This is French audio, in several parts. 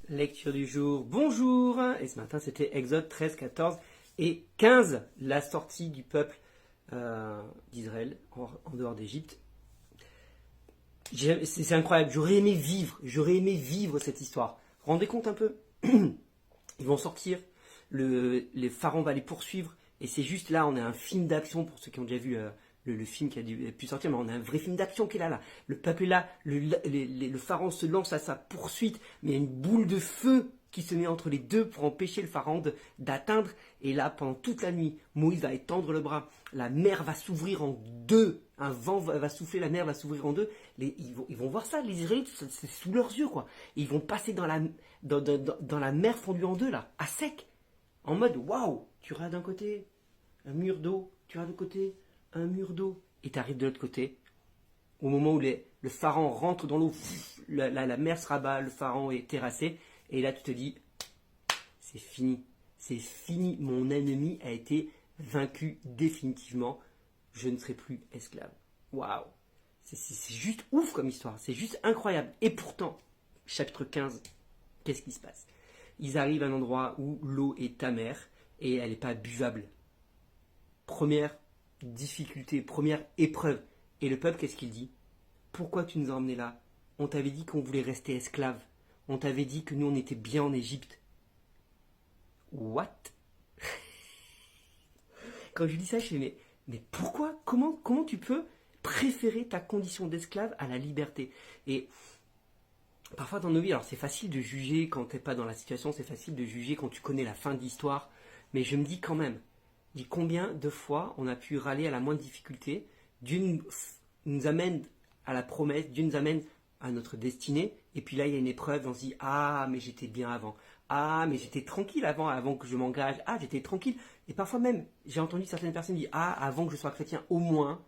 Lecture du jour, bonjour. Et ce matin c'était Exode 13, 14 et 15, la sortie du peuple d'Israël en dehors d'Égypte. C'est incroyable, j'aurais aimé vivre cette histoire. Vous vous rendez compte un peu? Ils vont sortir, les pharaons va les poursuivre, et c'est juste là, on a un film d'action, pour ceux qui ont déjà vu le film qui a pu sortir, mais on a un vrai film d'action qui est là. Le peuple est là, le pharaon se lance à sa poursuite, mais il y a une boule de feu qui se met entre les deux pour empêcher le pharaon d'atteindre. Et là, pendant toute la nuit, Moïse va étendre le bras, la mer va s'ouvrir en deux, un vent va souffler, la mer va s'ouvrir en deux. Ils vont voir ça, les Israélites, c'est sous leurs yeux, quoi. Et ils vont passer dans la mer fondue en deux, là, à sec, en mode waouh, tu regardes d'un côté, un mur d'eau, tu regardes de l'autre côté, un mur d'eau, et tu arrives de l'autre côté. Au moment où le pharaon rentre dans l'eau, la mer se rabat, le pharaon est terrassé, et là tu te dis, c'est fini, mon ennemi a été vaincu définitivement, je ne serai plus esclave. Waouh, c'est juste ouf comme histoire, c'est juste incroyable. Et pourtant, chapitre 15, qu'est-ce qui se passe? Ils arrivent à un endroit où l'eau est amère et elle n'est pas buvable. Première difficulté, première épreuve. Et le peuple, qu'est-ce qu'il dit? Pourquoi tu nous as emmenés là? On t'avait dit qu'on voulait rester esclave. On t'avait dit que nous, on était bien en Égypte. What? Quand je dis ça, je fais, mais pourquoi? Comment tu peux préférer ta condition d'esclave à la liberté? Et parfois dans nos vies, alors c'est facile de juger quand t'es pas dans la situation, c'est facile de juger quand tu connais la fin de l'histoire, mais je me dis quand même, combien de fois on a pu râler à la moindre difficulté, Dieu nous amène à la promesse, Dieu nous amène à notre destinée, et puis là il y a une épreuve, on se dit, ah mais j'étais bien avant, ah mais j'étais tranquille avant que je m'engage, ah j'étais tranquille, et parfois même, j'ai entendu certaines personnes dire, ah avant que je sois chrétien, au moins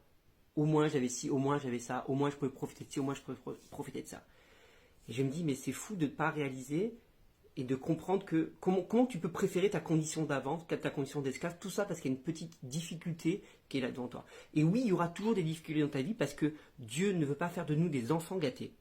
j'avais ci, au moins j'avais ça, au moins je pouvais profiter de ci, au moins je pouvais profiter de ça. Et je me dis, mais c'est fou de ne pas réaliser et de comprendre que comment tu peux préférer ta condition d'avant, ta condition d'esclave, tout ça parce qu'il y a une petite difficulté qui est là devant toi. Et oui, il y aura toujours des difficultés dans ta vie parce que Dieu ne veut pas faire de nous des enfants gâtés.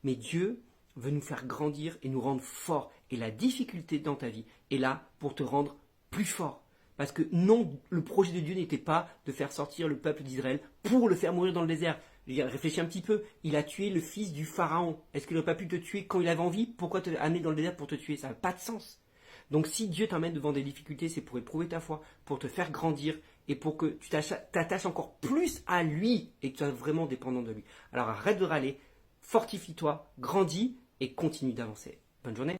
Mais Dieu veut nous faire grandir et nous rendre forts. Et la difficulté dans ta vie est là pour te rendre plus fort. Parce que non, le projet de Dieu n'était pas de faire sortir le peuple d'Israël pour le faire mourir dans le désert. Réfléchis un petit peu, il a tué le fils du pharaon. Est-ce qu'il n'aurait pas pu te tuer quand il avait envie? Pourquoi te amener dans le désert pour te tuer? Ça n'a pas de sens. Donc si Dieu t'amène devant des difficultés, c'est pour éprouver ta foi, pour te faire grandir et pour que tu t'attaches encore plus à lui et que tu sois vraiment dépendant de lui. Alors arrête de râler, fortifie-toi, grandis et continue d'avancer. Bonne journée.